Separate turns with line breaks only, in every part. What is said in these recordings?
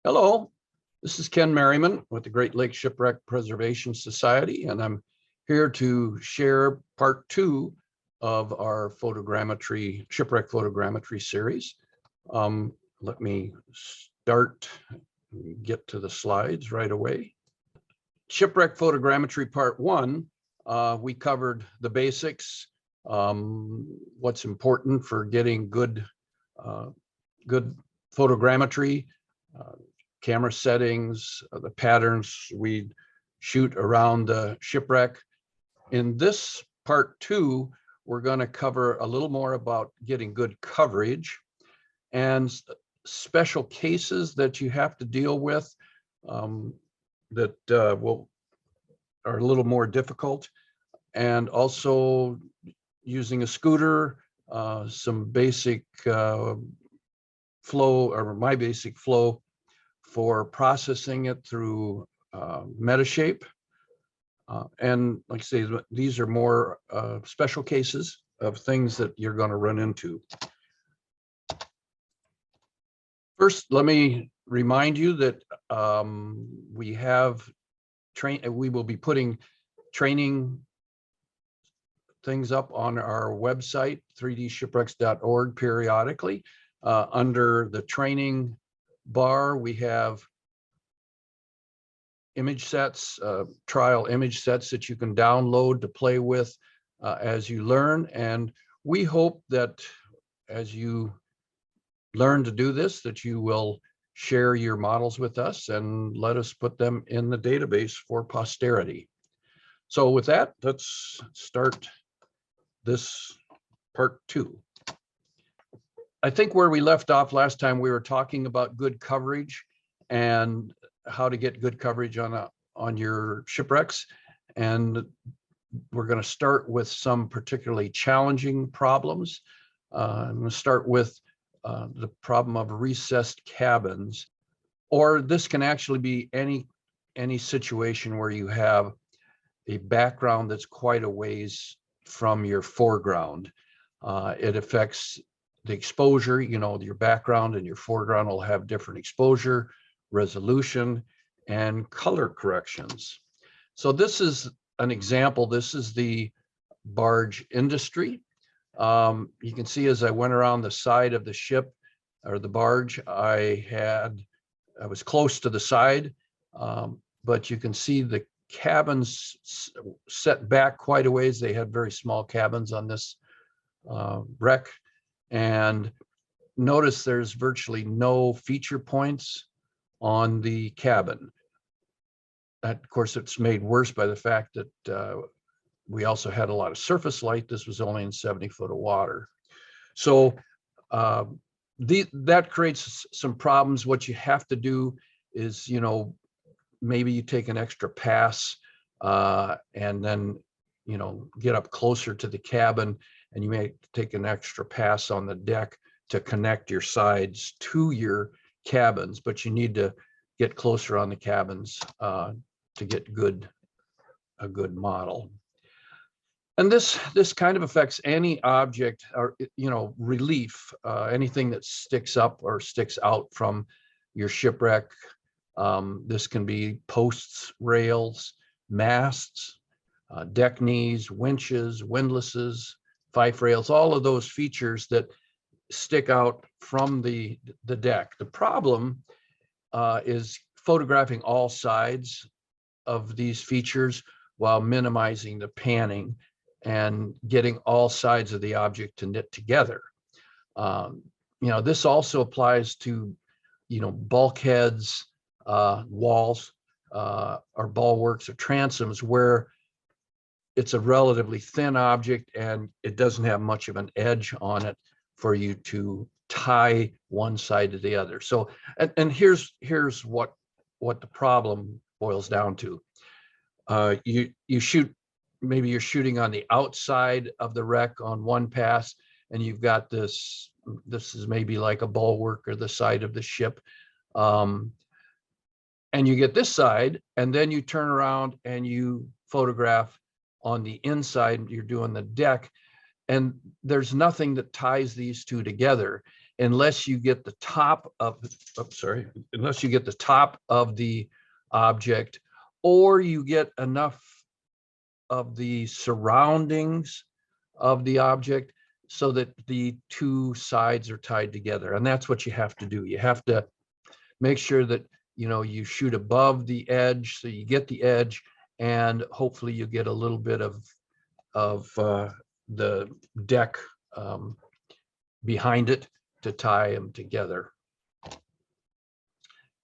Hello, this is Ken Merriman with the Great Lakes Shipwreck Preservation Society, and I'm here to share part 2 of our shipwreck photogrammetry series. Let me get to the slides right away. Shipwreck photogrammetry part 1, we covered the basics, what's important for getting good photogrammetry, camera settings, the patterns we shoot around the shipwreck. In this part 2, we're going to cover a little more about getting good coverage and special cases that you have to deal with that are a little more difficult, and also using a scooter, some basic flow, or my basic flow for processing it through Metashape. And like I say, these are more special cases of things that you're going to run into. First, let me remind you that we will be putting training things up on our website, 3dshipwrecks.org, periodically. Under the training bar, we have image sets, trial image sets that you can download to play with as you learn. And we hope that as you learn to do this, that you will share your models with us and let us put them in the database for posterity. So with that, let's start this part 2. I think where we left off last time, we were talking about good coverage and how to get good coverage on your shipwrecks. And we're going to start with some particularly challenging problems. I'm going to start with the problem of recessed cabins, or this can actually be any situation where you have a background that's quite a ways from your foreground. It affects the exposure. Your background and your foreground will have different exposure, resolution, and color corrections. So this is an example. This is the barge industry. You can see as I went around the side of the ship or the barge, I was close to the side, but you can see the cabins set back quite a ways. They had very small cabins on this wreck. And notice there's virtually no feature points on the cabin. Of course, it's made worse by the fact that we also had a lot of surface light. This was only in 70 foot of water. So that creates some problems. What you have to do is, maybe you take an extra pass and then, get up closer to the cabin, and you may take an extra pass on the deck to connect your sides to your cabins, but you need to get closer on the cabins to get a good model. And this kind of affects any object or, relief, anything that sticks up or sticks out from your shipwreck. This can be posts, rails, masts, deck knees, winches, windlasses, fife rails, all of those features that stick out from the deck. The problem is photographing all sides of these features while minimizing the panning and getting all sides of the object to knit together. This also applies to, bulkheads, walls, or bulwarks or transoms, where it's a relatively thin object and it doesn't have much of an edge on it for you to tie one side to the other. So, and here's what the problem boils down to. You shoot, maybe you're shooting on the outside of the wreck on one pass, and you've got this is maybe like a bulwark or the side of the ship. And you get this side, and then you turn around and you photograph on the inside. You're doing the deck, and there's nothing that ties these two together. unless you get the top of, unless you get the top of the object, or you get enough of the surroundings of the object so that the two sides are tied together. And that's what you have to do. You have to make sure that, you know, you shoot above the edge, so you get the edge, and hopefully you get a little bit of the deck behind it to tie them together.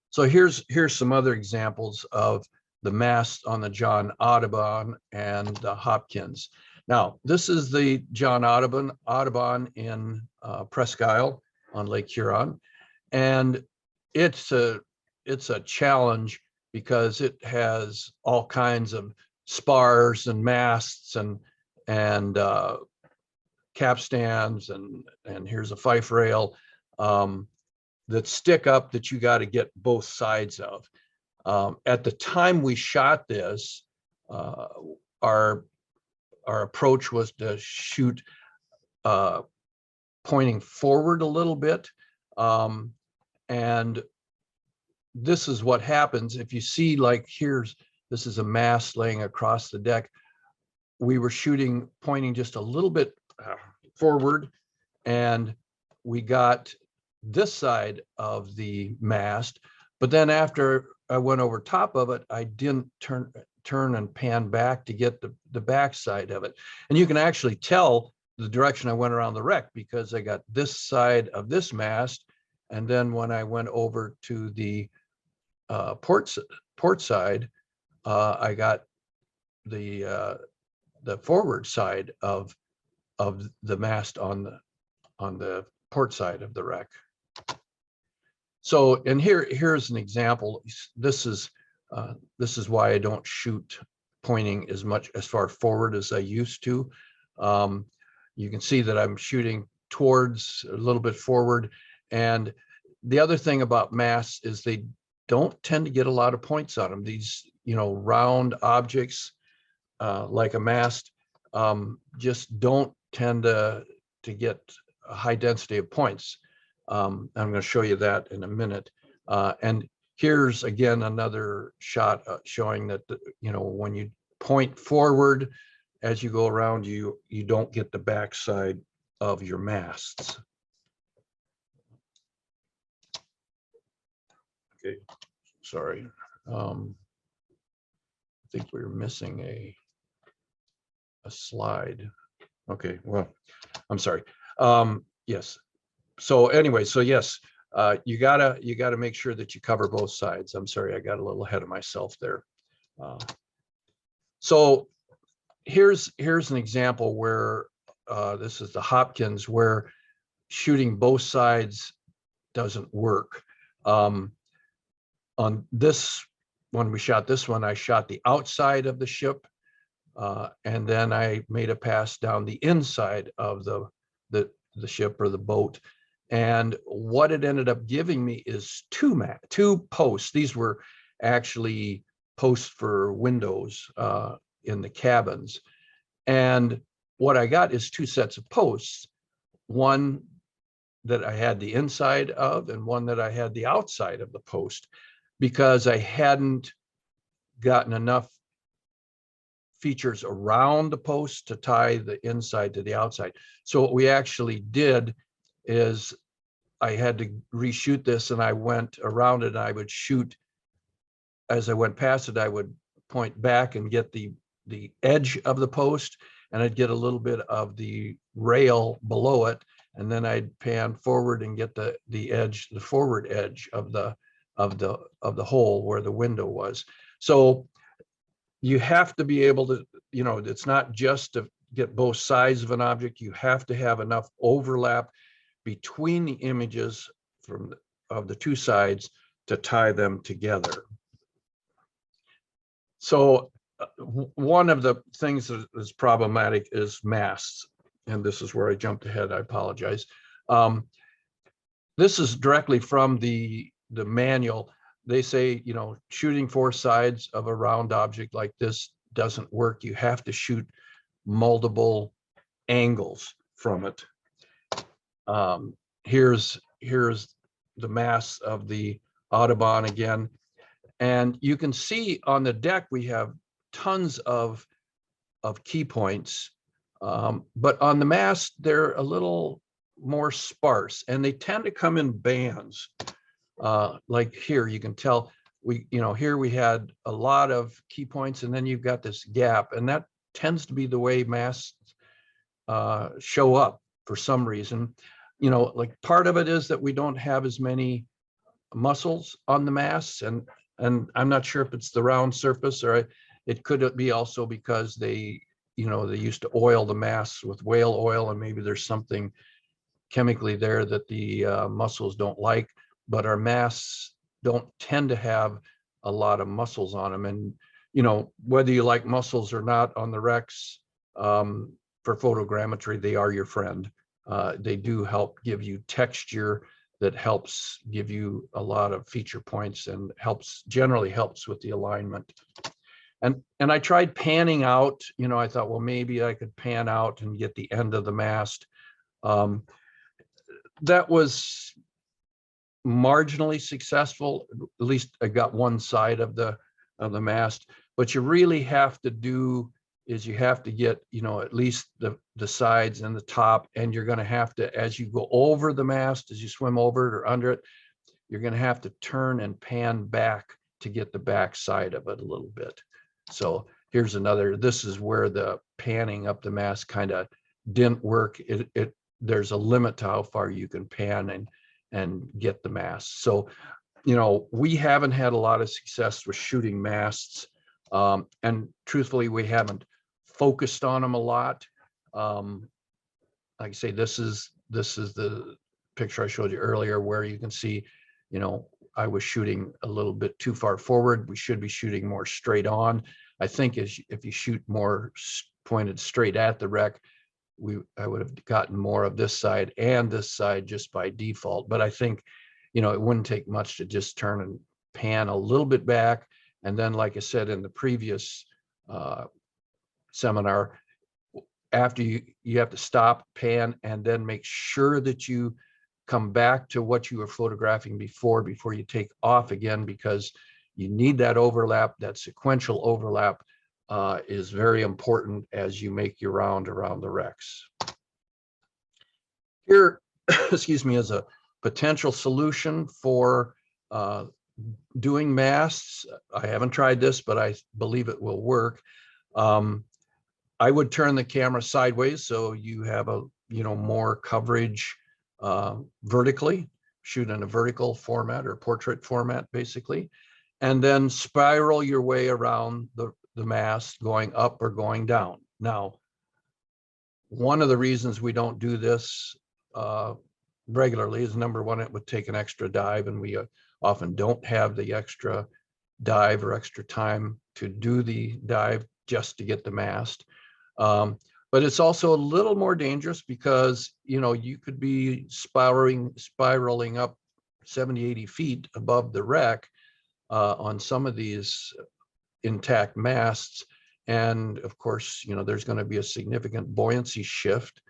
So here's some other examples of the mast on the John Audubon and the Hopkins. Now, this is the John Audubon in Presque Isle on Lake Huron, and it's a challenge because it has all kinds of spars and masts and capstans and here's a fife rail that stick up that you got to get both sides of. At the time we shot this, our approach was to shoot pointing forward a little bit, and this is what happens if you see, like, this is a mast laying across the deck. We were shooting pointing just a little bit forward, and we got this side of the mast, but then after I went over top of it, I didn't turn and pan back to get the back side of it. And you can actually tell the direction I went around the wreck because I got this side of this mast, and then when I went over to the port side, I got the forward side of the mast on the port side of the wreck. So, and here's an example. This is why I don't shoot pointing as far forward as I used to. You can see that I'm shooting towards a little bit forward. And the other thing about masts is they don't tend to get a lot of points on them. These, you know, round objects like a mast just don't tend to get a high density of points. I'm going to show you that in a minute. And here's again another shot showing that you know, when you point forward as you go around, you don't get the backside of your masts. Okay, sorry. I think we're missing a slide. Okay, well, I'm sorry. Yes. So anyway, so yes, you gotta make sure that you cover both sides. I'm sorry, I got a little ahead of myself there. So here's an example where this is the Hopkins, where shooting both sides doesn't work. On this, when we shot this one, I shot the outside of the ship, and then I made a pass down the inside of the ship or the boat. And what it ended up giving me is two posts. These were actually posts for windows in the cabins. And what I got is two sets of posts, one that I had the inside of and one that I had the outside of the post, because I hadn't gotten enough features around the post to tie the inside to the outside. So what we actually did is I had to reshoot this, and I went around it, and I would shoot as I went past it. I would point back and get the edge of the post, and I'd get a little bit of the rail below it, and then I'd pan forward and get the edge, the forward edge of the hole where the window was. So you have to be able to, you know, it's not just to get both sides of an object. You have to have enough overlap between the images of the two sides to tie them together. So one of the things that is problematic is masts, and this is where I jumped ahead. I apologize. This is directly from the manual. They say, you know, shooting four sides of a round object like this doesn't work. You have to shoot multiple angles from it. Here's here's the mass of the Audubon again. And you can see on the deck, we have tons of key points. But on the mast, they're a little more sparse, and they tend to come in bands. Like here, you can tell here we had a lot of key points, and then you've got this gap, and that tends to be the way masts show up for some reason. Like part of it is that we don't have as many muscles on the masts, and I'm not sure if it's the round surface, or it could be also because they used to oil the masts with whale oil, and maybe there's something chemically there that the mussels don't like. But our masts don't tend to have a lot of muscles on them. And whether you like mussels or not on the wrecks, for photogrammetry, they are your friend. They do help give you texture that helps give you a lot of feature points, and generally helps with the alignment. And I tried panning out. I thought, well, maybe I could pan out and get the end of the mast. That was marginally successful. At least I got one side of the mast. What you really have to do is you have to get at least the sides and the top, and you're going to have to, as you go over the mast, as you swim over it or under it, you're going to have to turn and pan back to get the back side of it a little bit. So here's this is where the panning up the mast kind of didn't work. There's a limit to how far you can pan and get the mast. So we haven't had a lot of success with shooting masts, and truthfully, we haven't focused on them a lot. Like I say, this is the picture I showed you earlier, where you can see, I was shooting a little bit too far forward. We should be shooting more straight on. I think if you shoot more pointed straight at the wreck, I would have gotten more of this side and this side just by default. But I think, it wouldn't take much to just turn and pan a little bit back. And then, like I said in the previous seminar, after you have to stop, pan, and then make sure that you come back to what you were photographing before you take off again, because you need that overlap. That sequential overlap is very important as you make your round around the wrecks. Here, excuse me, is a potential solution for doing masts. I haven't tried this, but I believe it will work. I would turn the camera sideways so you have a more coverage vertically, shoot in a vertical format or portrait format, basically, and then spiral your way around the mast, going up or going down. Now, one of the reasons we don't do this regularly is, number one, it would take an extra dive, and we often don't have the extra dive or extra time to do the dive just to get the mast. But it's also a little more dangerous because, you could be spiraling up 70, 80 feet above the wreck on some of these intact masts. And of course, there's going to be a significant buoyancy shift.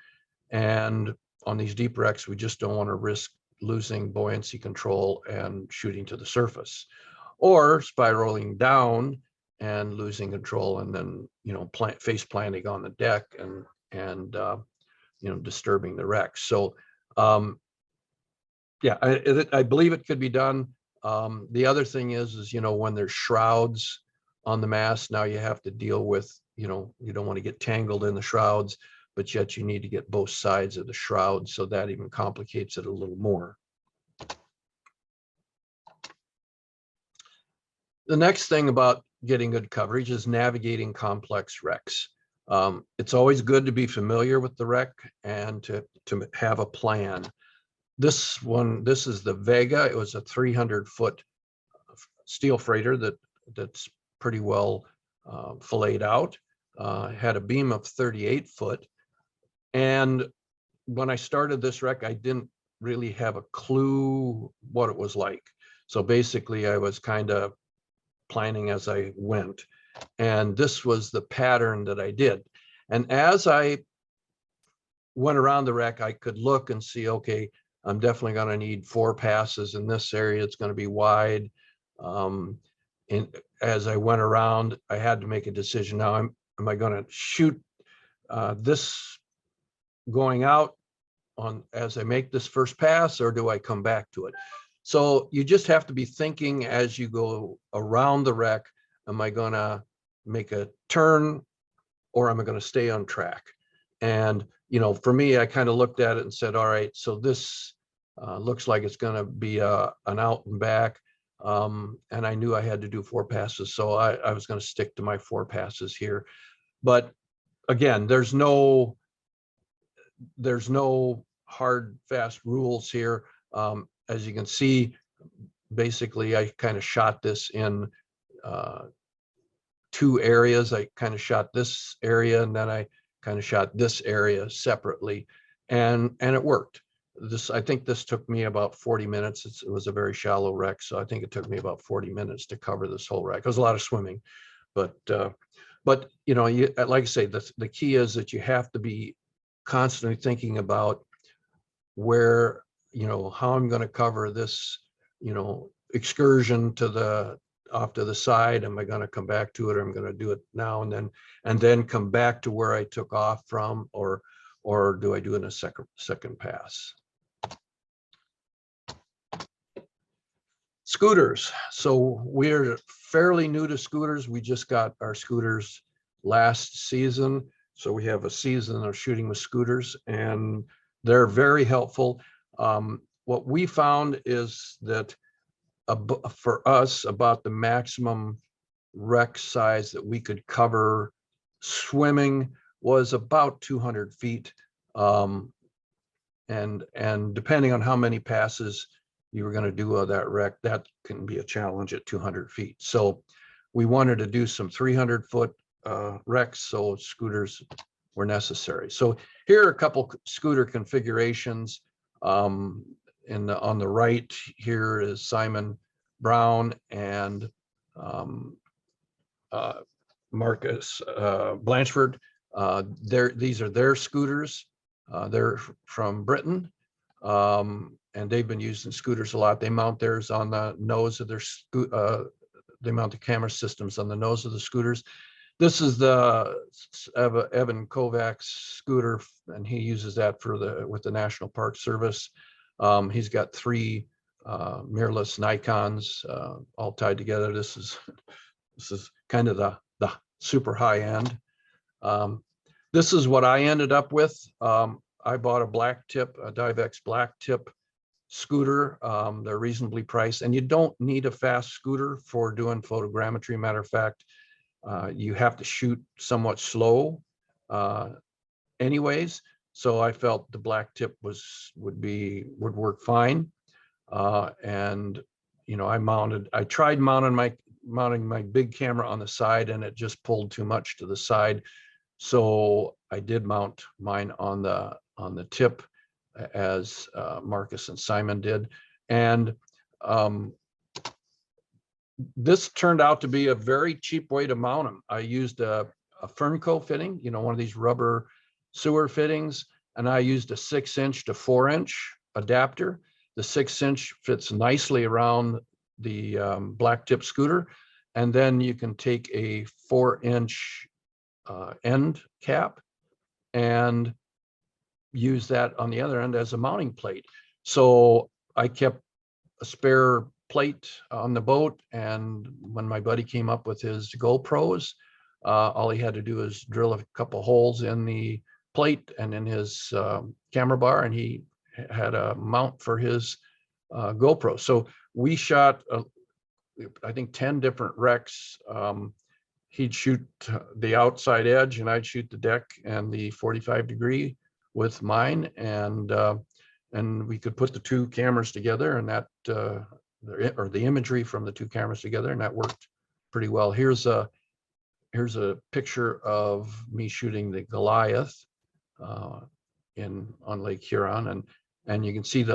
And on these deep wrecks, we just don't want to risk losing buoyancy control and shooting to the surface, or spiraling down and losing control, and then face planting on the deck and disturbing the wreck. So yeah, I believe it could be done. The other thing is when there's shrouds on the mast, now you have to deal with, you don't want to get tangled in the shrouds, but yet you need to get both sides of the shroud, so that even complicates it a little more. The next thing about getting good coverage is navigating complex wrecks. It's always good to be familiar with the wreck and to have a plan. This is the Vega. It was a 300-foot steel freighter that's pretty well filleted out. Had a beam of 38 foot. And when I started this wreck, I didn't really have a clue what it was like. So basically, I was kind of planning as I went. And this was the pattern that I did. And as I went around the wreck, I could look and see, okay, I'm definitely going to need 4 passes in this area. It's going to be wide. And as I went around, I had to make a decision. Now, am I going to shoot this going out on as I make this first pass, or do I come back to it? So you just have to be thinking as you go around the wreck, am I going to make a turn, or am I going to stay on track? And, you know, for me, I kind of looked at it and said, all right, so this looks like it's going to be an out and back. And I knew I had to do 4 passes. So I was going to stick to my 4 passes here. But again, there's no hard, fast rules here. As you can see, basically, I kind of shot this in 2 areas. I kind of shot this area, and then I kind of shot this area separately, and it worked. I think this took me about 40 minutes. It was a very shallow wreck, so I think it took me about 40 minutes to cover this whole wreck. It was a lot of swimming, but you know, like I say, the key is that you have to be constantly thinking about where, you know, how I'm going to cover this, you know, excursion off to the side. Am I going to come back to it, or I'm going to do it now and then come back to where I took off from, or do I do it in a second pass? Scooters. So we're fairly new to scooters. We just got our scooters last season. So we have a season of shooting with scooters, and they're very helpful. What we found is that for us, about the maximum wreck size that we could cover swimming was about 200 feet. And depending on how many passes you were going to do of that wreck, that can be a challenge at 200 feet. So we wanted to do some 300-foot wrecks, so scooters were necessary. So here are a couple scooter configurations. On the right here is Simon Brown and Marcus Blanchford. These are their scooters. They're from Britain, and they've been using scooters a lot. They mount theirs on the nose of their they mount the camera systems on the nose of the scooters. This is the Evan Kovac's scooter, and he uses that with the National Park Service. He's got 3 mirrorless Nikons all tied together. This is kind of the super high end. This is what I ended up with. I bought a Divex black tip scooter. They're reasonably priced, and you don't need a fast scooter for doing photogrammetry. Matter of fact, you have to shoot somewhat slow anyways. So I felt the black tip would work fine. And you know, I tried mounting my big camera on the side, and it just pulled too much to the side. So I did mount mine on the tip, as Marcus and Simon did. And this turned out to be a very cheap way to mount them. I used a Fernco fitting, you know, one of these rubber sewer fittings, and I used a 6-inch to 4-inch adapter. The 6-inch fits nicely around the black tip scooter, and then you can take a 4-inch end cap and use that on the other end as a mounting plate. So I kept a spare plate on the boat, and when my buddy came up with his GoPros, all he had to do is drill a couple holes in the plate and in his camera bar, and he had a mount for his GoPro. So we shot I think 10 different wrecks. He'd shoot the outside edge, and I'd shoot the deck and the 45-degree with mine, and we could put the 2 cameras together, and that or the imagery from the 2 cameras together, and that worked pretty well. Here's a picture of me shooting the Goliath on Lake Huron, and you can see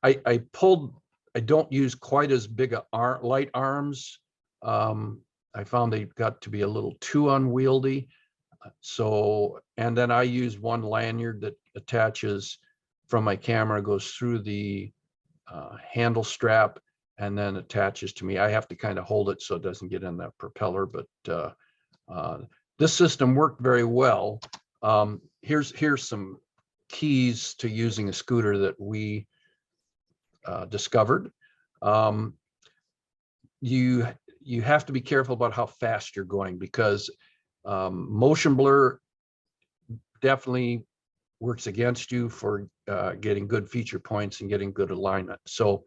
I don't use quite as big a light arms. I found they got to be a little too unwieldy. So, and then I use one lanyard that attaches from my camera goes through the handle strap and then attaches to me. I have to kind of hold it so it doesn't get in the propeller, but this system worked very well. Here's some keys to using a scooter that we discovered. You have to be careful about how fast you're going, because motion blur definitely works against you for getting good feature points and getting good alignment. So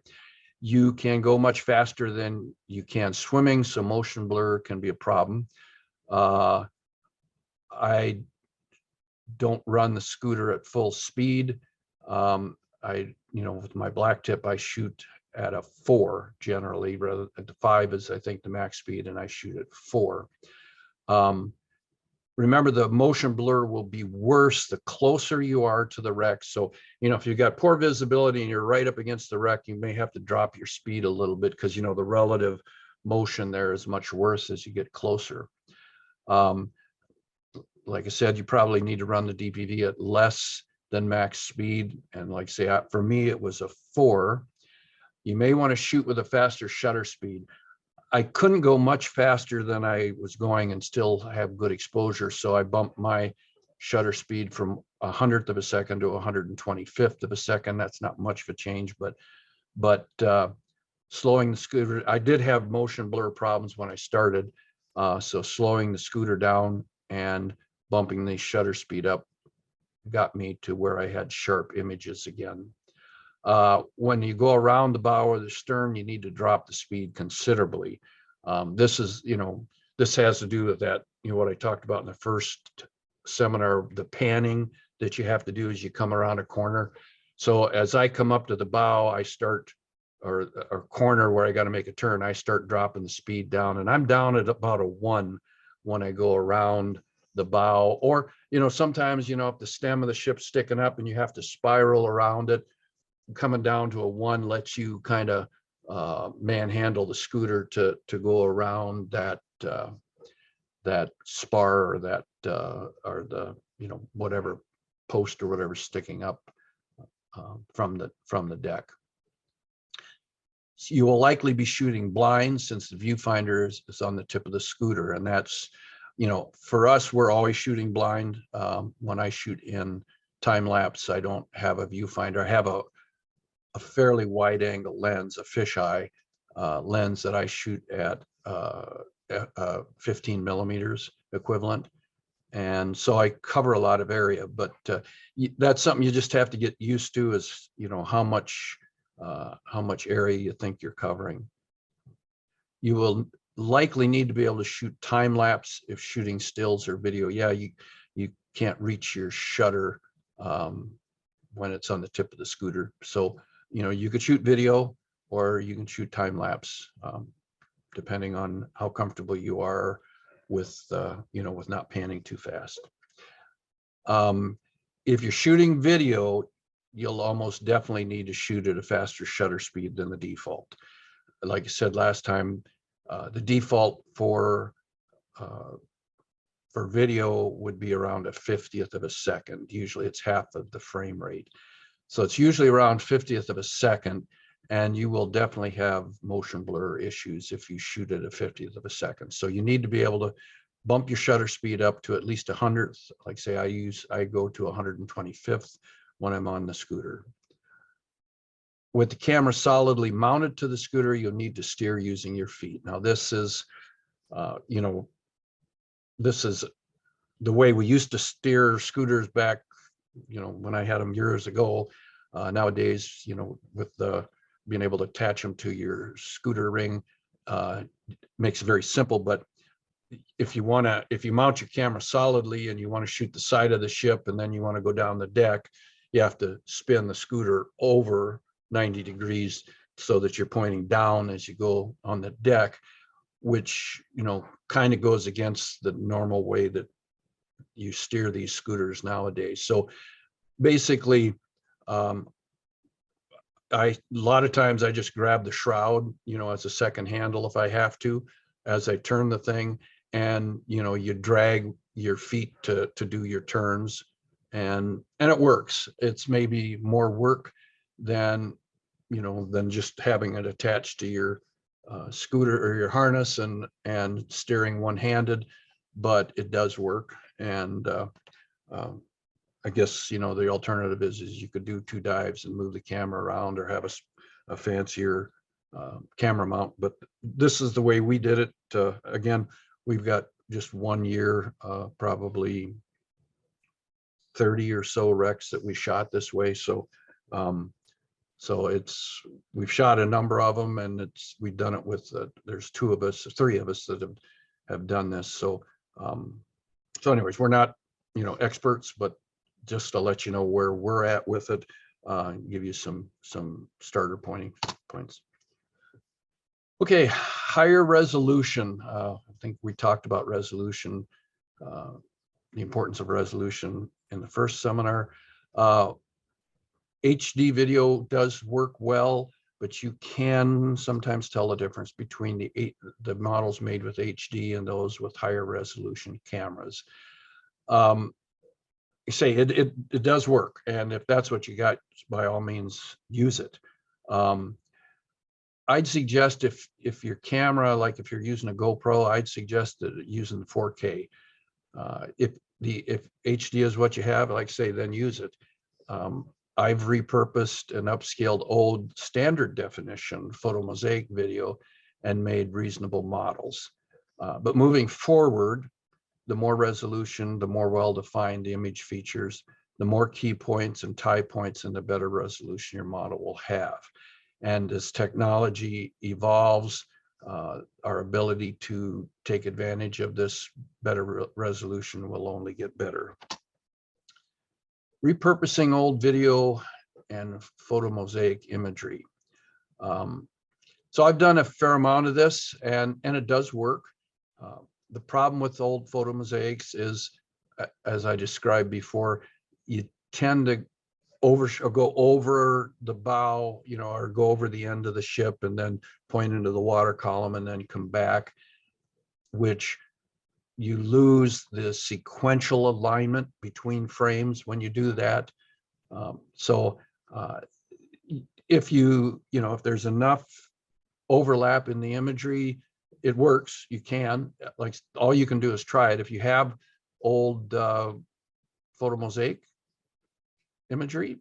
you can go much faster than you can swimming, so motion blur can be a problem. I don't run the scooter at full speed. With my black tip, I shoot at a 4 generally, rather than the 5 is, I think, the max speed, and I shoot at 4. Remember, the motion blur will be worse the closer you are to the wreck. So, if you've got poor visibility and you're right up against the wreck, you may have to drop your speed a little bit, because, the relative motion there is much worse as you get closer. Like I said, you probably need to run the DPV at less than max speed. And like I say, for me, it was a 4. You may want to shoot with a faster shutter speed. I couldn't go much faster than I was going and still have good exposure. So I bumped my shutter speed from 100th of a second to 125th of a second. That's not much of a change, but slowing the scooter, I did have motion blur problems when I started. So slowing the scooter down and bumping the shutter speed up got me to where I had sharp images again. When you go around the bow or the stern, you need to drop the speed considerably. This has to do with that, what I talked about in the first seminar, the panning that you have to do as you come around a corner. So as I come up to the bow, I start, or corner where I got to make a turn, I start dropping the speed down, and I'm down at about a 1 when I go around the bow. Or, sometimes, if the stem of the ship's sticking up and you have to spiral around it, coming down to a 1 lets you kind of manhandle the scooter to go around that spar, or that or the whatever post or whatever sticking up from the deck. So you will likely be shooting blind, since the viewfinder is on the tip of the scooter, and that's, for us, we're always shooting blind. When I shoot in time lapse, I don't have a viewfinder. I have a fairly wide angle lens, a fisheye lens that I shoot at 15 millimeters equivalent. And so I cover a lot of area, but that's something you just have to get used to, is, how much area you think you're covering. You will likely need to be able to shoot time lapse if shooting stills or video. Yeah, you can't reach your shutter when it's on the tip of the scooter. So, you could shoot video or you can shoot time lapse, depending on how comfortable you are with, with not panning too fast. If you're shooting video, you'll almost definitely need to shoot at a faster shutter speed than the default. Like I said last time, the default for video would be around a 50th of a second. Usually it's half of the frame rate. So it's usually around 50th of a second, and you will definitely have motion blur issues if you shoot at a 50th of a second. So you need to be able to bump your shutter speed up to at least 100th. Like say I go to 125th when I'm on the scooter. With the camera solidly mounted to the scooter, you'll need to steer using your feet. Now this is, this is the way we used to steer scooters back, when I had them years ago. Nowadays, with the being able to attach them to your scooter ring, makes it very simple. But if you mount your camera solidly and you want to shoot the side of the ship and then you want to go down the deck, you have to spin the scooter over 90 degrees so that you're pointing down as you go on the deck, which, kind of goes against the normal way that you steer these scooters nowadays. So basically, a lot of times I just grab the shroud, as a second handle if I have to, as I turn the thing, and you drag your feet to do your turns, and it works. It's maybe more work than, you know, than just having it attached to your scooter or your harness and steering one-handed, but it does work. And I guess, you know, the alternative is you could do 2 dives and move the camera around, or have a fancier camera mount. But this is the way we did it. Again, we've got just 1 year, probably 30 or so wrecks that we shot this way. So we've shot a number of them, and we've done it with there's 3 of us that have done this. So anyways, we're not, you know, experts, but just to let you know where we're at with it, give you some starter points. Okay, higher resolution. I think we talked about resolution, the importance of resolution in the first seminar. HD video does work well, but you can sometimes tell the difference between the models made with HD and those with higher resolution cameras. You say it does work, and if that's what you got, by all means use it. I'd suggest if your camera, like if you're using a GoPro, I'd suggest that using 4K. If HD is what you have, like I say, then use it. I've repurposed and upscaled old standard definition photomosaic video and made reasonable models. But moving forward, the more resolution, the more well-defined the image features, the more key points and tie points, and the better resolution your model will have. And as technology evolves, our ability to take advantage of this better resolution will only get better. Repurposing old video and photomosaic imagery. So I've done a fair amount of this, and it does work. The problem with old photomosaics is, as I described before, you tend to go over the bow, you know, or go over the end of the ship and then point into the water column and then come back, which you lose the sequential alignment between frames when you do that. If if there's enough overlap in the imagery, it works. You can, like, all you can do is try it. If you have old photomosaic imagery,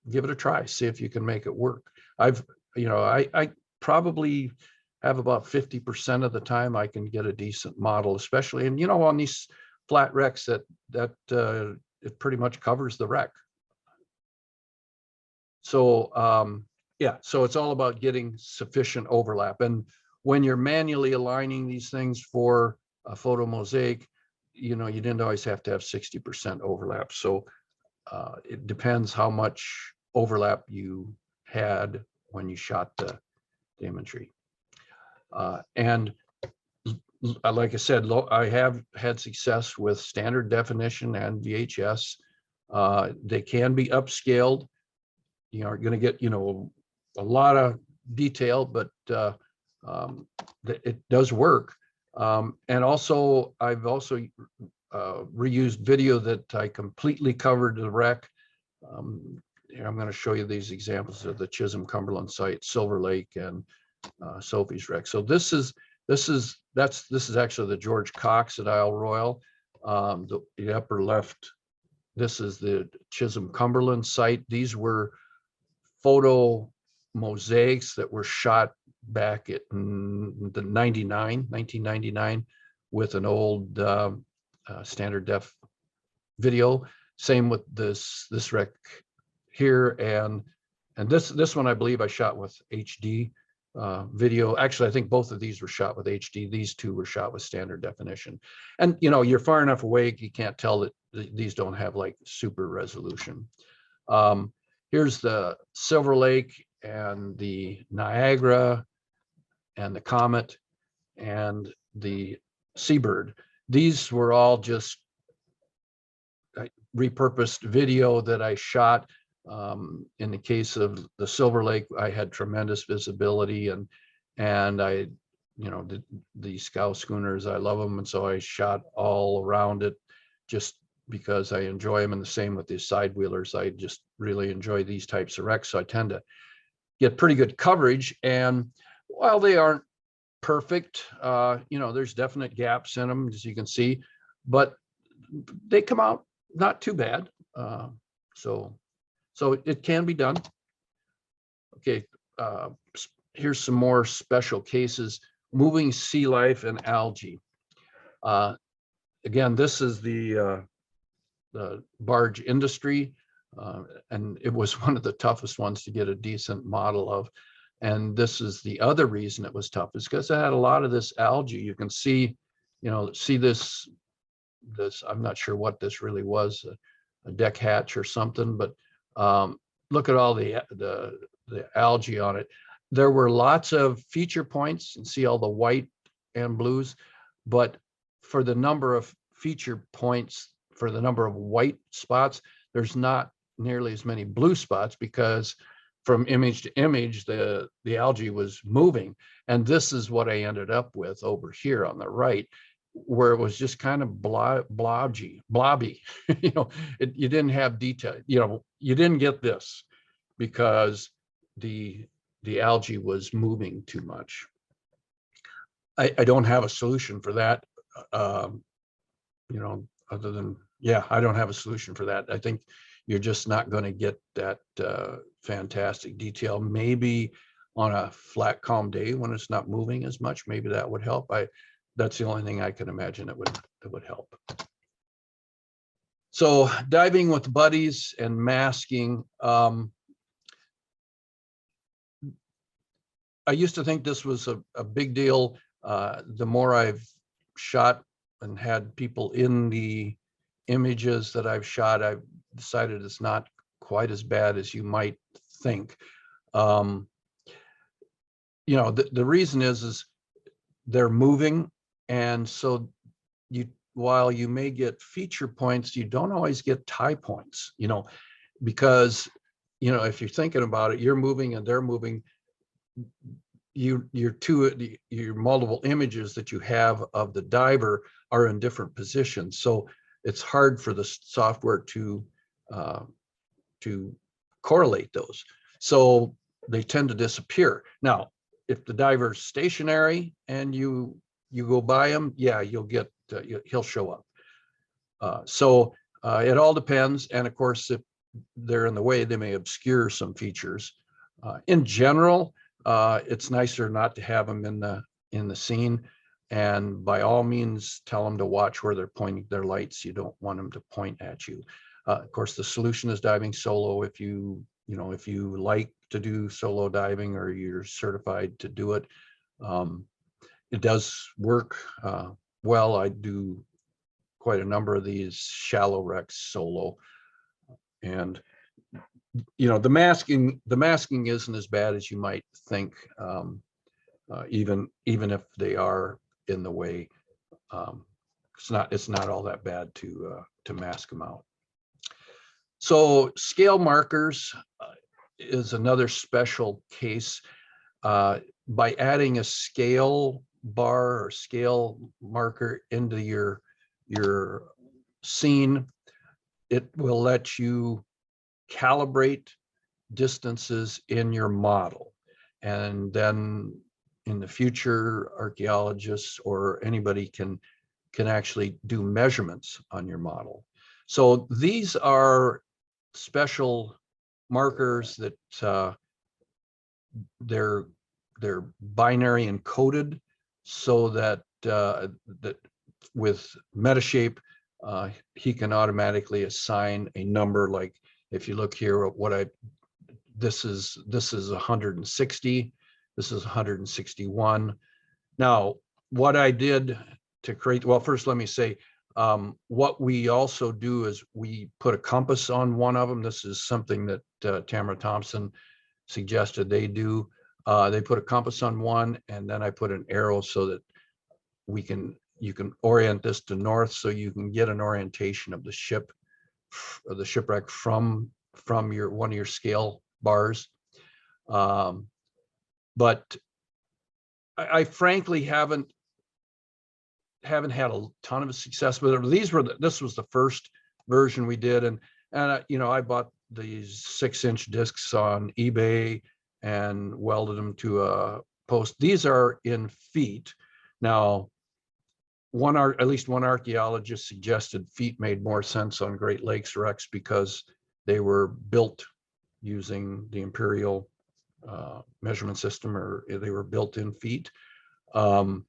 give it a try, see if you can make it work. I probably have about 50% of the time I can get a decent model, especially, and on these flat wrecks that it pretty much covers the wreck. So so it's all about getting sufficient overlap. And when you're manually aligning these things for a photomosaic, you didn't always have to have 60% overlap. So it depends how much overlap you had when you shot the imagery. And like I said, I have had success with standard definition and VHS. They can be upscaled. You're going to get, a lot of detail, but it does work. And also, I've also reused video that I completely covered the wreck. Here I'm going to show you these examples of the Chisholm Cumberland site, Silver Lake, and Sophie's wreck. So this is actually the George Cox at Isle Royal. The upper left, this is the Chisholm Cumberland site. These were photo mosaics that were shot back in the 1999 with an old standard def video. Same with this wreck here, and this one I believe I shot with HD video. Actually, I think both of these were shot with HD. These two were shot with standard definition. And you're far enough away, you can't tell that these don't have like super resolution. Here's the Silver Lake and the Niagara and the Comet and the Seabird. These were all just repurposed video that I shot. In the case of the Silver Lake, I had tremendous visibility, and I, the scow schooners, I love them, and so I shot all around it, just because I enjoy them, and the same with the side wheelers. I just really enjoy these types of wrecks, so I tend to get pretty good coverage. And while they aren't perfect, there's definite gaps in them, as you can see, but they come out not too bad. So it can be done. Okay, here's some more special cases: moving sea life and algae. Again, this is the barge industry, and it was one of the toughest ones to get a decent model of. And this is the other reason it was tough, is because it had a lot of this algae. You can see, see this. I'm not sure what this really was, a deck hatch or something, but look at all the algae on it. There were lots of feature points, and see all the white and blues, but for the number of feature points, for the number of white spots, there's not nearly as many blue spots, because from image to image, the algae was moving. And this is what I ended up with over here on the right, where it was just kind of blobby. You didn't have detail. You didn't get this because the algae was moving too much. I don't have a solution for that. Other than, I don't have a solution for that. I think you're just not going to get that fantastic detail. Maybe on a flat, calm day when it's not moving as much, maybe that would help. That's the only thing I can imagine that would help. So diving with buddies and masking. I used to think this was a big deal. The more I've shot and had people in the images that I've shot, I've decided it's not quite as bad as you might think. The reason is they're moving, and so while you may get feature points, you don't always get tie points, because if you're thinking about it, you're moving and they're moving. Your multiple images that you have of the diver are in different positions, so it's hard for the software to correlate those, so they tend to disappear. Now, if the diver's stationary and you go by him, you'll get he'll show up. So it all depends, and of course, if they're in the way, they may obscure some features. In general, it's nicer not to have them in the scene, and by all means tell them to watch where they're pointing their lights. You don't want them to point at you. Of course, the solution is diving solo. If you like to do solo diving, or you're certified to do it, it does work well. I do quite a number of these shallow wrecks solo, and the masking isn't as bad as you might think, even if they are in the way. It's not all that bad to mask them out. So scale markers is another special case. By adding a scale bar or scale marker into your scene, it will let you calibrate distances in your model, and then in the future, archaeologists or anybody can actually do measurements on your model. So these are special markers that they're binary encoded, so that that with Metashape, he can automatically assign a number. Like if you look here, this is 160, this is 161. Now, what I did to create, well, first let me say, what we also do is we put a compass on one of them. This is something that Tamara Thompson suggested they do. They put a compass on one, and then I put an arrow so that you can orient this to north, so you can get an orientation of the ship, or the shipwreck from one of your scale bars. But I frankly haven't had a ton of success with it. This was the first version we did. And you know, I bought these 6-inch discs on eBay and welded them to a post. These are in feet. Now, at least one archaeologist suggested feet made more sense on Great Lakes wrecks because they were built using the imperial measurement system, or they were built in feet. You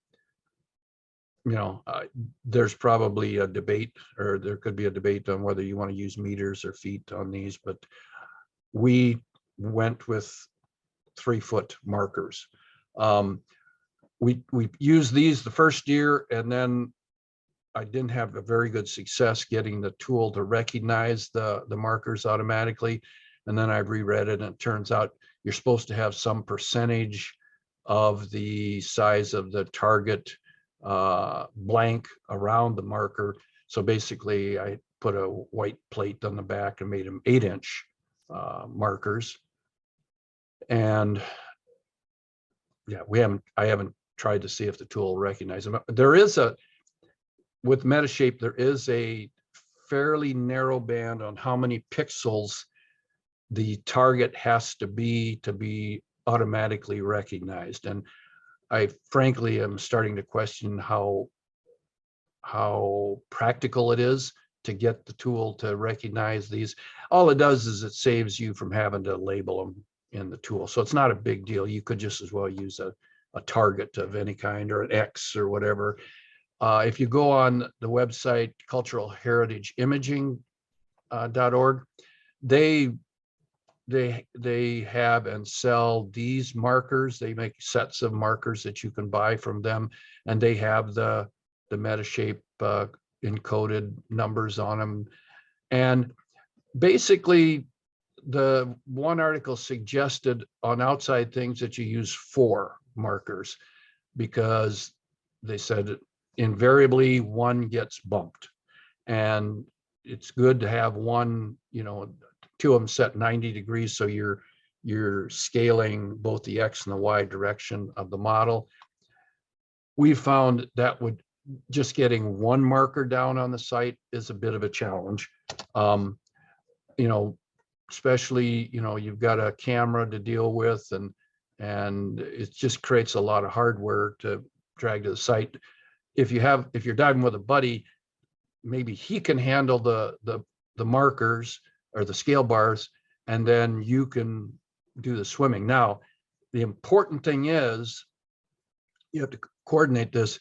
know, there's probably a debate, or there could be a debate on whether you want to use meters or feet on these, but we went with 3-foot markers. We used these the first year, and then I didn't have a very good success getting the tool to recognize the markers automatically. And then I reread it, and it turns out you're supposed to have some percentage of the size of the target blank around the marker. So basically I put a white plate on the back and made them 8-inch markers. And yeah, I haven't tried to see if the tool will recognize them. There is with Metashape, there is a fairly narrow band on how many pixels the target has to be automatically recognized. And I frankly am starting to question how practical it is to get the tool to recognize these. All it does is it saves you from having to label them in the tool. So it's not a big deal. You could just as well use a target of any kind, or an X or whatever. If you go on the website culturalheritageimaging.org, they have and sell these markers. They make sets of markers that you can buy from them, and they have the Metashape encoded numbers on them. And basically, the one article suggested on outside things that you use 4 markers, because they said invariably one gets bumped, and it's good to have one, you know, 2 of them set 90 degrees, so you're scaling both the X and the Y direction of the model. We found that just getting one marker down on the site is a bit of a challenge. You know, especially, you know, you've got a camera to deal with, and it just creates a lot of hardware to drag to the site. If you're diving with a buddy, maybe he can handle the markers or the scale bars, and then you can do the swimming. Now, the important thing is you have to coordinate this.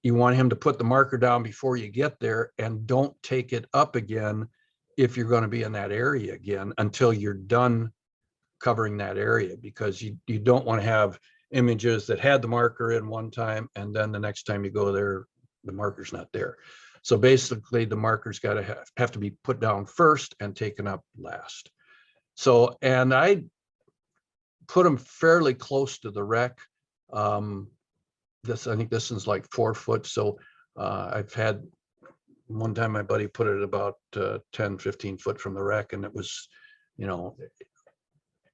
You want him to put the marker down before you get there, and don't take it up again if you're going to be in that area again until you're done covering that area, because you don't want to have images that had the marker in one time, and then the next time you go there, the marker's not there. So basically the marker's got to have to be put down first and taken up last. So, and I put them fairly close to the wreck. I think this one's like 4 foot. So I've had one time my buddy put it about 10, 15 foot from the wreck, and it was, you know,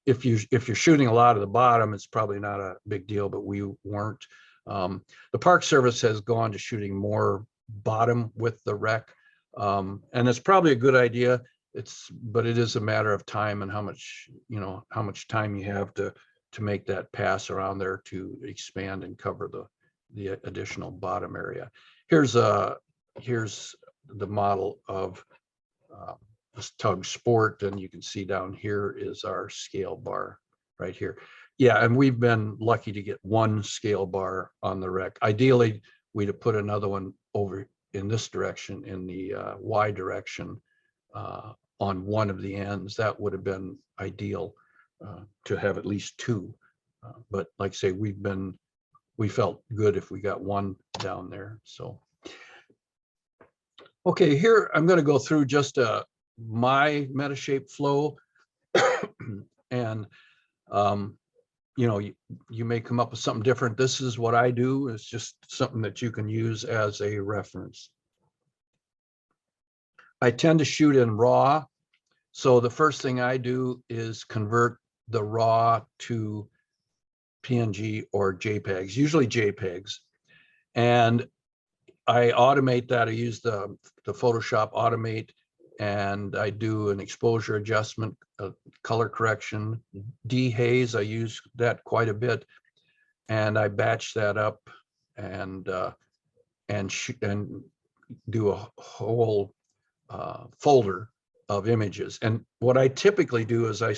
if you're shooting a lot of the bottom, it's probably not a big deal, but we weren't. The Park Service has gone to shooting more bottom with the wreck, and it's probably a good idea. But it is a matter of time and how much time you have to make that pass around there to expand and cover the additional bottom area. Here's the model of this Tug Sport, and you can see down here is our scale bar right here. Yeah, and we've been lucky to get one scale bar on the wreck. Ideally, we'd have put another one over in this direction, in the Y direction, on one of the ends. That would have been ideal to have at least 2. But like I say, we felt good if we got one down there. So, okay, here I'm going to go through just my Metashape flow, and you know, you may come up with something different. This is what I do. It's just something that you can use as a reference. I tend to shoot in RAW. So the first thing I do is convert the RAW to PNG or JPEGs, usually JPEGs. And I automate that. I use the Photoshop Automate, and I do an exposure adjustment, color correction, dehaze. I use that quite a bit, and I batch that up and do a whole folder of images. And what I typically do is I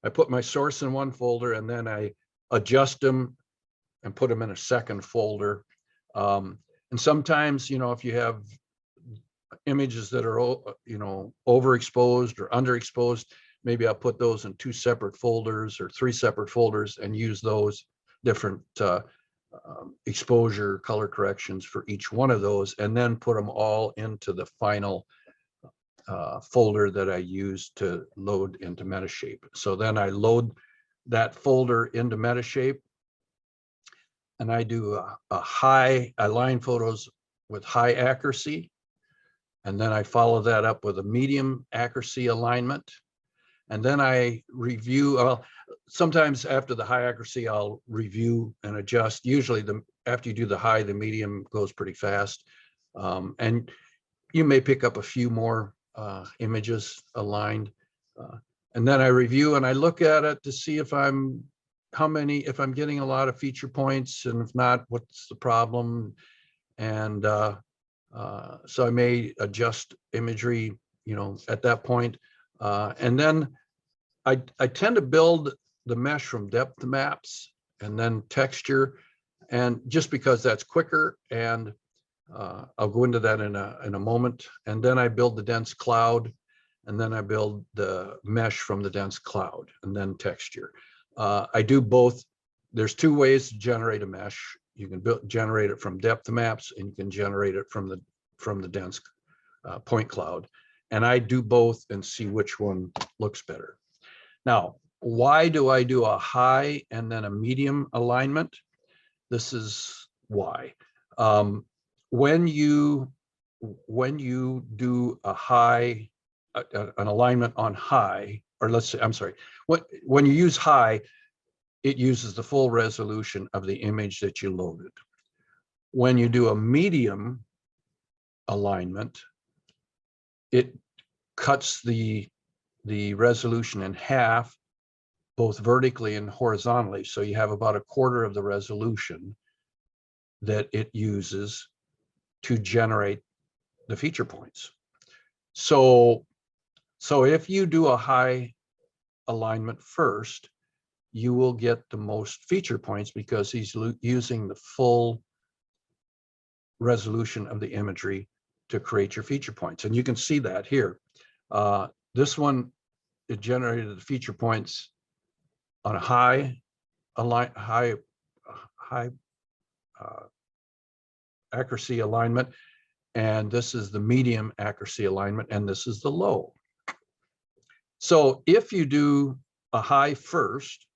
put my source in one folder, and then I adjust them and put them in a second folder. And sometimes, if you have images that are, overexposed or underexposed, maybe I'll put those in 2 separate folders or 3 separate folders and use those different exposure color corrections for each one of those, and then put them all into the final folder that I use to load into Metashape. So then I load that folder into Metashape, and I do I line photos with high accuracy, and then I follow that up with a medium accuracy alignment, and then I review. Sometimes after the high accuracy, I'll review and adjust. Usually, after you do the high, the medium goes pretty fast, and you may pick up a few more images aligned, and then I review and I look at it to see if I'm getting a lot of feature points, and if not, what's the problem. And so I may adjust imagery, at that point. And then I tend to build the mesh from depth maps and then texture, and just because that's quicker, and I'll go into that in a moment. And then I build the dense cloud, and then I build the mesh from the dense cloud, and then texture. I do both. There's 2 ways to generate a mesh. You can generate it from depth maps, and you can generate it from the dense point cloud. And I do both and see which one looks better. Now, why do I do a high and then a medium alignment? This is why. When you do a high, an alignment on high, or let's say, I'm sorry, when you use high, it uses the full resolution of the image that you loaded. When you do a medium alignment, it cuts the resolution in half, both vertically and horizontally. So you have about 1/4 of the resolution that it uses to generate the feature points. So if you do a high alignment first, you will get the most feature points because he's using the full resolution of the imagery to create your feature points. And you can see that here. This one, it generated the feature points on a high accuracy alignment, and this is the medium accuracy alignment, and this is the low. So if you do a high first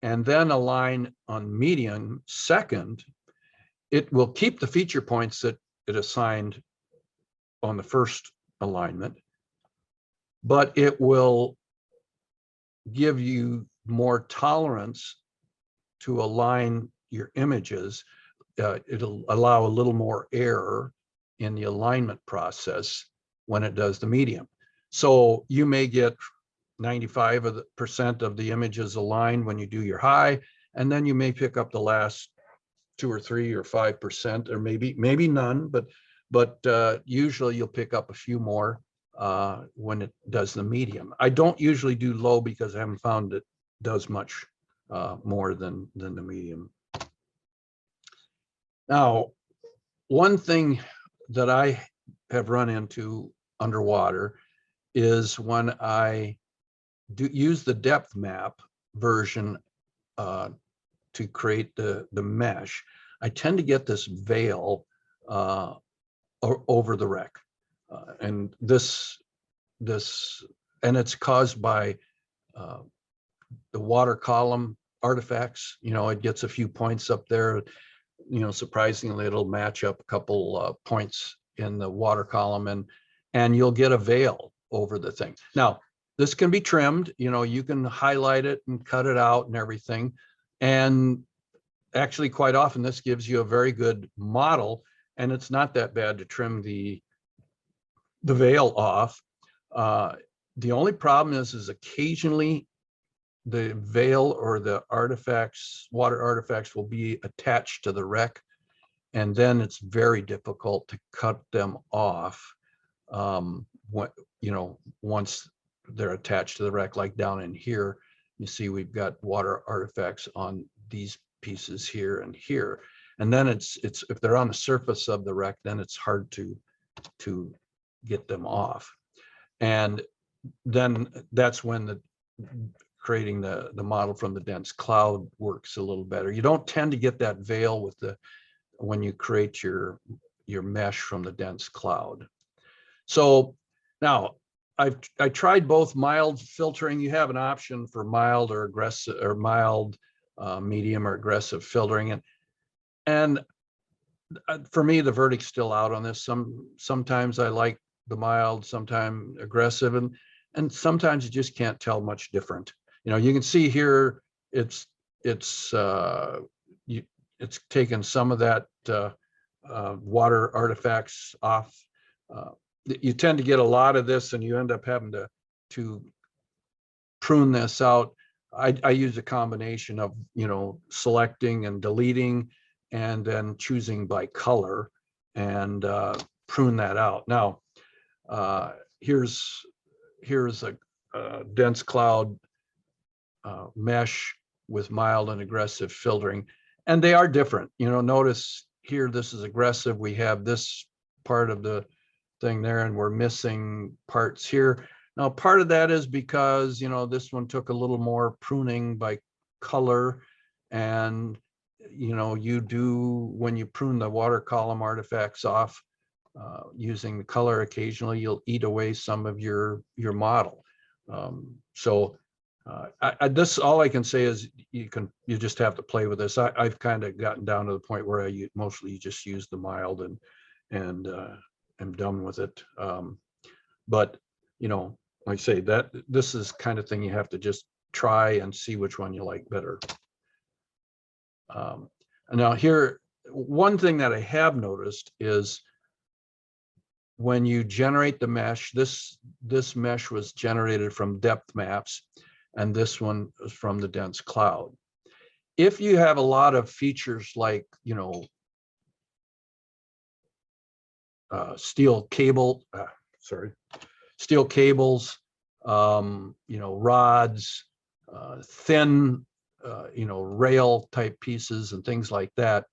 and then align on medium second, it will keep the feature points that it assigned on the first alignment, but it will give you more tolerance to align your images. It'll allow a little more error in the alignment process when it does the medium. So you may get 95% of the images aligned when you do your high, and then you may pick up the last 2 or 3 or 5%, or maybe none, but usually you'll pick up a few more when it does the medium. I don't usually do low because I haven't found it does much more than the medium. Now, one thing that I have run into underwater is when I use the depth map version to create the mesh, I tend to get this veil over the wreck, and it's caused by the water column artifacts. It gets a few points up there. Surprisingly, it'll match up a couple points in the water column, and you'll get a veil over the thing. Now, this can be trimmed. You can highlight it and cut it out and everything. And actually, quite often, this gives you a very good model and it's not that bad to trim the veil off. The only problem is occasionally the veil or the artifacts, water artifacts, will be attached to the wreck, and then it's very difficult to cut them off. What, you know, once they're attached to the wreck, like down in here, you see we've got water artifacts on these pieces here and here, and then it's if they're on the surface of the wreck, then it's hard to get them off. And then that's when the creating the model from the dense cloud works a little better. You don't tend to get that veil with the when you create your mesh from the dense cloud. So now I tried both mild filtering. You have an option for mild or aggressive, or mild, medium, or aggressive filtering, and for me the verdict's still out on this. Sometimes I like the mild, sometimes aggressive, and sometimes you just can't tell much different. You know, you can see here it's taken some of that water artifacts off. You tend to get a lot of this, and you end up having to prune this out. I use a combination of, you know, selecting and deleting, and then choosing by color, and prune that out. Now, here's a dense cloud mesh with mild and aggressive filtering, and they are different. You know, notice here this is aggressive. We have this part of the thing there, and we're missing parts here. Now, part of that is because, you know, this one took a little more pruning by color, and, you know, you do, when you prune the water column artifacts off using the color, occasionally you'll eat away some of your model. This, all I can say is you just have to play with this. I've kind of gotten down to the point where I mostly just use the mild and I'm done with it. But, you know, like I say, that this is kind of thing you have to just try and see which one you like better. Now here, one thing that I have noticed is when you generate the mesh, this mesh was generated from depth maps, and this one is from the dense cloud. If you have a lot of features like, you know, steel cables, you know, rods, thin, you know, rail type pieces and things like that,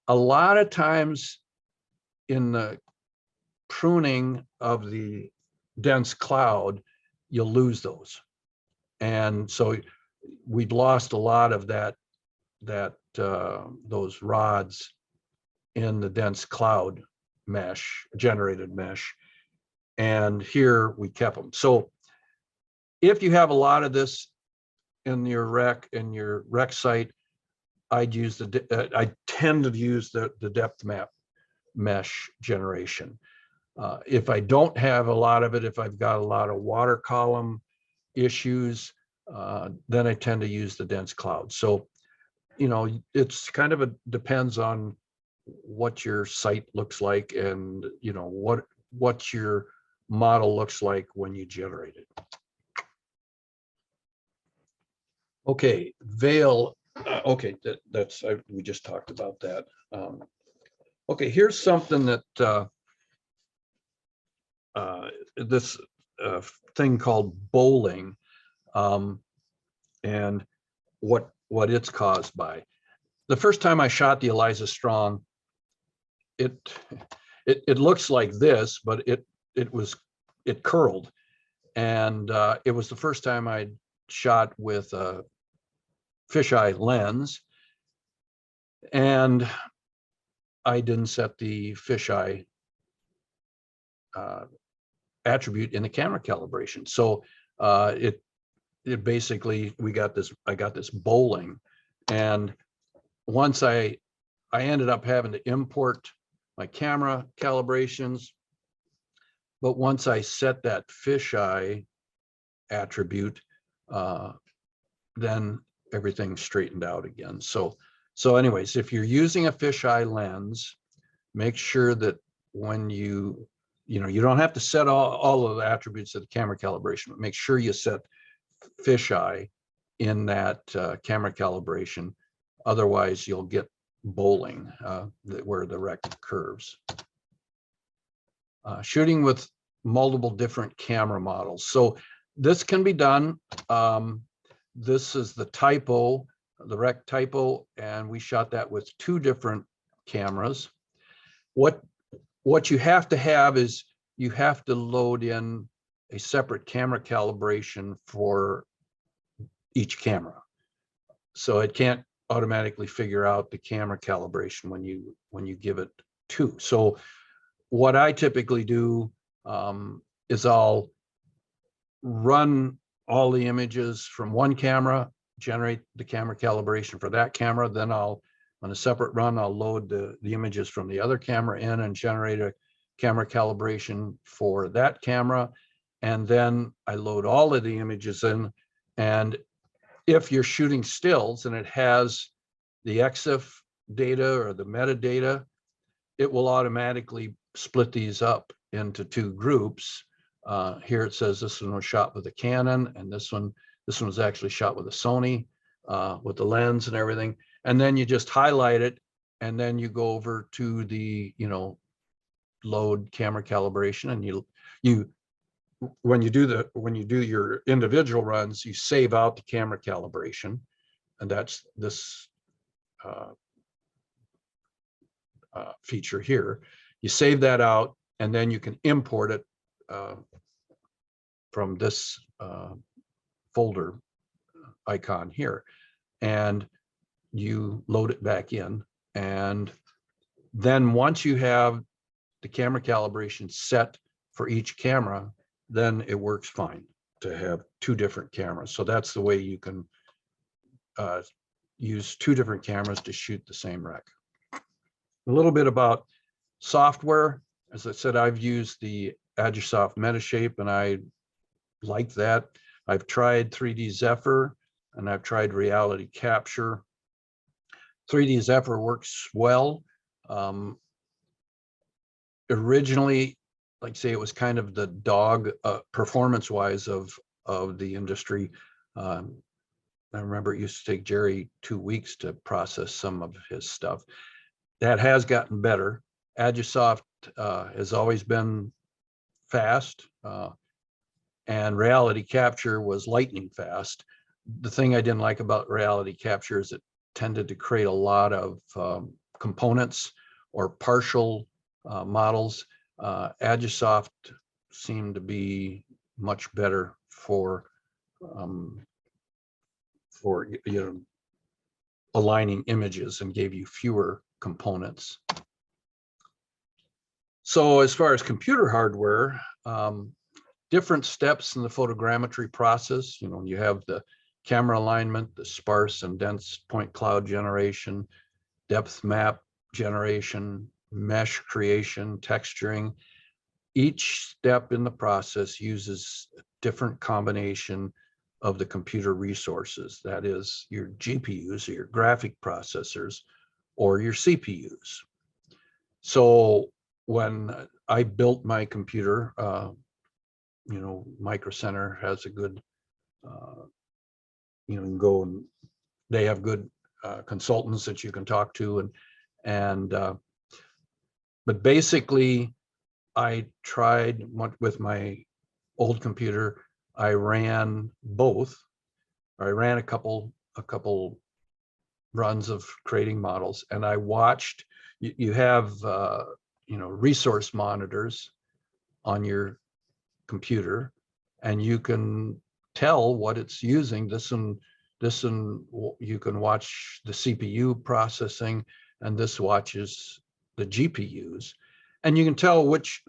a lot of times in the pruning of the dense cloud, you'll lose those. And so we'd lost a lot of those rods in the dense cloud mesh, generated mesh, and here we kept them. So if you have a lot of this in your rec site, I tend to use the depth map mesh generation. If I don't have a lot of it, if I've got a lot of water column issues, then I tend to use the dense cloud. So, you know, it's kind of depends on what your site looks like, and, you know, what your model looks like when you generate it. Okay, veil. Okay, we just talked about that. Okay, here's something that this thing called bowling, and what it's caused by. The first time I shot the Eliza Strong, it looks like this, but it curled, and it was the first time I shot with a fisheye lens, and I didn't set the fisheye attribute in the camera calibration. So it basically, I got this bowling, and once I ended up having to import my camera calibrations, but once I set that fisheye attribute, then everything straightened out again. So anyways, if you're using a fisheye lens, make sure that when you don't have to set all of the attributes of the camera calibration, but make sure you set fisheye in that camera calibration. Otherwise, you'll get bowling where the wreck curves. Shooting with multiple different camera models. So this can be done. This is the typo, the wreck typo, and we shot that with 2 different cameras. What you have to have is you have to load in a separate camera calibration for each camera. So it can't automatically figure out the camera calibration when you give it 2. So what I typically do is I'll run all the images from one camera, generate the camera calibration for that camera. Then on a separate run, I'll load the images from the other camera in and generate a camera calibration for that camera. And then I load all of the images in. And if you're shooting stills and it has the EXIF data or the metadata, it will automatically split these up into 2 groups. Here it says this one was shot with a Canon, and this one was actually shot with a Sony, with the lens and everything. And then you just highlight it, and then you go over to the load camera calibration, and when you do your individual runs, you save out the camera calibration, and that's this feature here. You save that out, and then you can import it from this folder icon here, and you load it back in. And then once you have the camera calibration set for each camera, then it works fine to have 2 different cameras. So that's the way you can use 2 different cameras to shoot the same wreck. A little bit about software. As I said, I've used the Metashape Metashape, and I like that. I've tried 3D Zephyr, and I've tried Reality Capture. 3D Zephyr works well. Originally, like say, it was kind of the dog performance-wise of the industry. I remember it used to take Jerry 2 weeks to process some of his stuff. That has gotten better. Agisoft has always been fast, and Reality Capture was lightning fast. The thing I didn't like about Reality Capture is it tended to create a lot of components or partial models. Agisoft seemed to be much better for aligning images and gave you fewer components. So as far as computer hardware, different steps in the photogrammetry process. You have the camera alignment, the sparse and dense point cloud generation, depth map generation, mesh creation, texturing. Each step in the process uses a different combination of the computer resources. That is your GPUs or your graphic processors or your CPUs. So when I built my computer, Micro Center has a good, you can go and they have good consultants that you can talk to, but basically I tried with my old computer. I ran both. I ran a couple runs of creating models, and I watched. You have resource monitors on your computer, and you can tell what it's using. This one you can watch the CPU processing, and this watches the GPUs, and you can tell which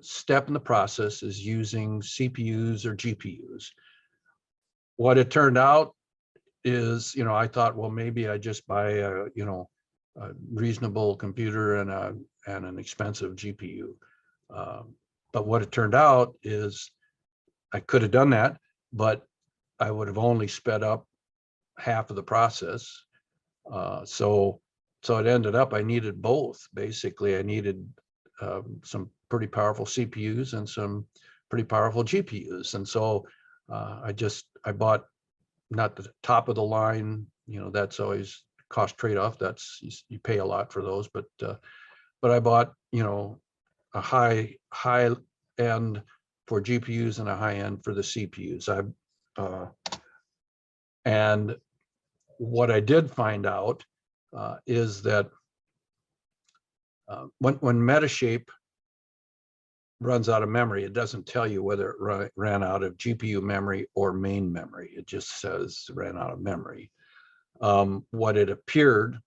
step in the process is using CPUs or GPUs. What it turned out is, I thought, well, maybe I just buy a reasonable computer and an expensive GPU. But what it turned out is I could have done that, but I would have only sped up half of the process. So so it ended up I needed both. Basically, I needed some pretty powerful CPUs and some pretty powerful GPUs. And so I bought not the top of the line, that's always cost trade-off. That's you pay a lot for those, but I bought, a high end for GPUs and a high end for the CPUs. And what I did find out is that when Metashape runs out of memory, it doesn't tell you whether it ran out of GPU memory or main memory. It just says it ran out of memory. What it appeared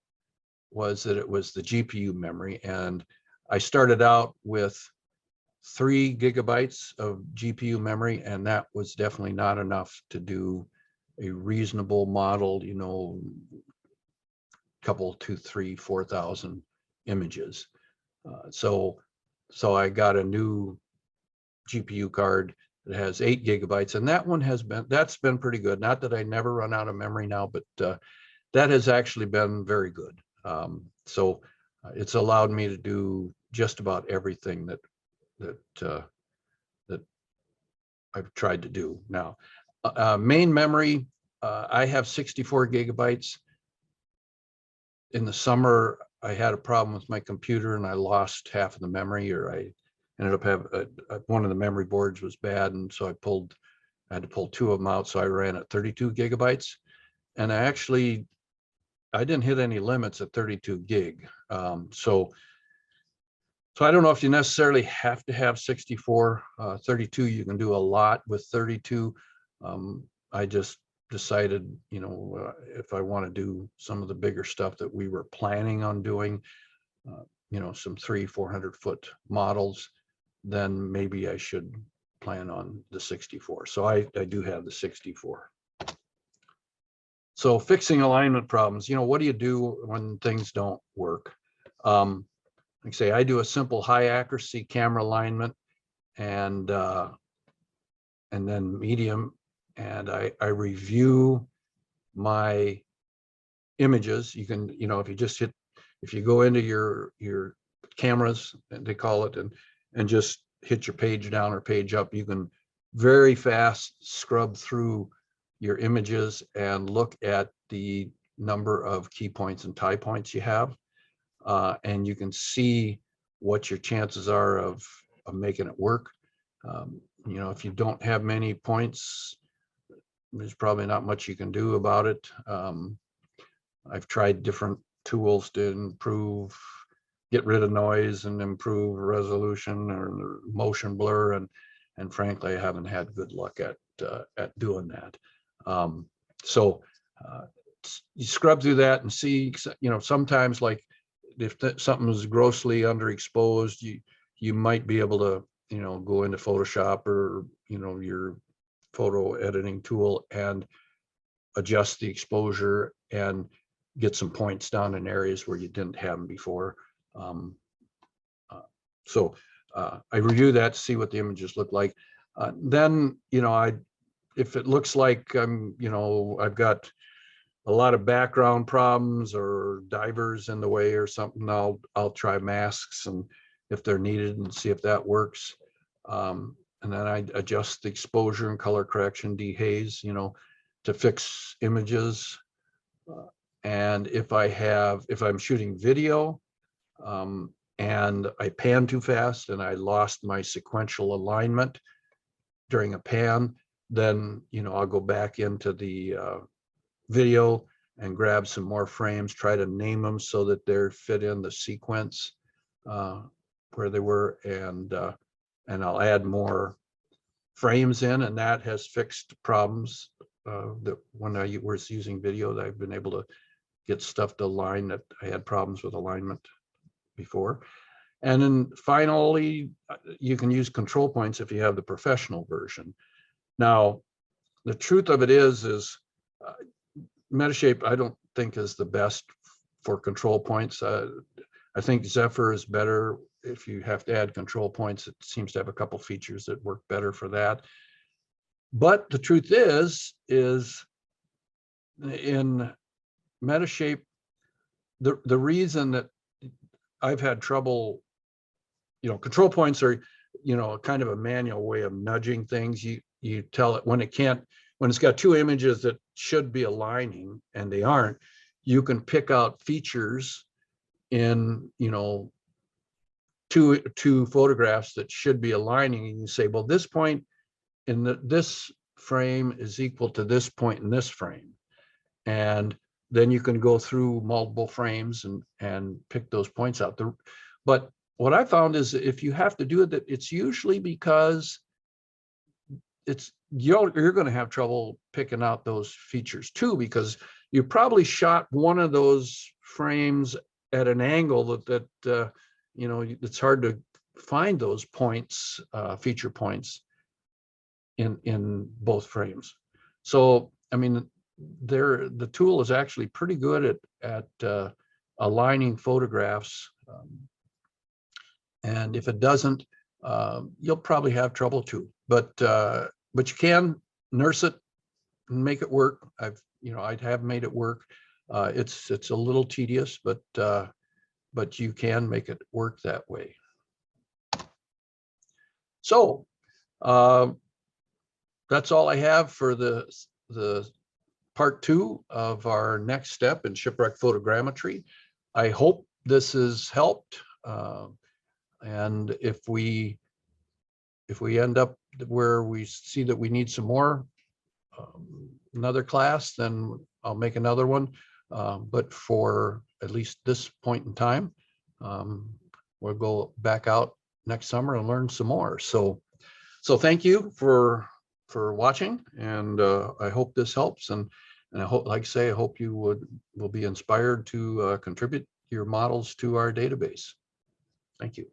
was that it was the GPU memory, and I started out with 3 gigabytes of GPU memory, and that was definitely not enough to do a reasonable model, couple, 2, 3, 4,000 images. So I got a new GPU card that has 8 gigabytes, and that's been pretty good. Not that I never run out of memory now, but that has actually been very good. So it's allowed me to do just about everything that I've tried to do now. Main memory, I have 64 gigabytes. In the summer, I had a problem with my computer and I lost half of the memory, or I ended up having one of the memory boards was bad, and so I had to pull 2 of them out. So I ran at 32 gigabytes, and I didn't hit any limits at 32 gig. So I don't know if you necessarily have to have 64. 32, you can do a lot with 32. I just decided, if I want to do some of the bigger stuff that we were planning on doing, some 300-400 foot models, then maybe I should plan on the 64. So I do have the 64. So fixing alignment problems, what do you do when things don't work? Like I say, I do a simple high accuracy camera alignment and then medium, and I review my images. You can, if you go into your cameras, and they call it, and just hit your page down or page up, you can very fast scrub through your images and look at the number of key points and tie points you have. And you can see what your chances are of making it work. If you don't have many points, there's probably not much you can do about it. I've tried different tools to get rid of noise and improve resolution or motion blur, and frankly, I haven't had good luck at doing that. So you scrub through that and see, sometimes, like if something is grossly underexposed, you might be able to, go into Photoshop or, your photo editing tool and adjust the exposure and get some points down in areas where you didn't have them before. So I review that to see what the images look like. Then, if it looks like I've got a lot of background problems or divers in the way or something, I'll try masks, and if they're needed, and see if that works. And then I adjust the exposure and color correction, dehaze, to fix images. And if I'm shooting video, and I pan too fast and I lost my sequential alignment during a pan, then, I'll go back into the video and grab some more frames, try to name them so that they're fit in the sequence where they were, and I'll add more frames in, and that has fixed problems that when I was using video, that I've been able to get stuff to align that I had problems with alignment before. And then finally, you can use control points if you have the professional version. Now, the truth of it is Metashape, I don't think is the best for control points. I think Zephyr is better if you have to add control points. It seems to have a couple features that work better for that. But the truth is in Metashape, the reason that I've had trouble, control points are, kind of a manual way of nudging things. You tell it when it's got two images that should be aligning and they aren't, you can pick out features in, two photographs that should be aligning, and you say, well, this point in this frame is equal to this point in this frame. And then you can go through multiple frames and pick those points out. But what I found is if you have to do it, it's usually because you're going to have trouble picking out those features too, because you probably shot one of those frames at an angle that it's hard to find those points, feature points in both frames. So, I mean, the tool is actually pretty good at aligning photographs. And if it doesn't, you'll probably have trouble too. But you can nurse it and make it work. I have made it work. It's a little tedious, but you can make it work that way. So that's all I have for the part 2 of our next step in shipwreck photogrammetry. I hope this has helped. And if we end up where we see that we need some more, another class, then I'll make another one. But for at least this point in time, we'll go back out next summer and learn some more. So thank you for watching, and I hope this helps. And I hope, like I say, I hope you will be inspired to contribute your models to our database. Thank you.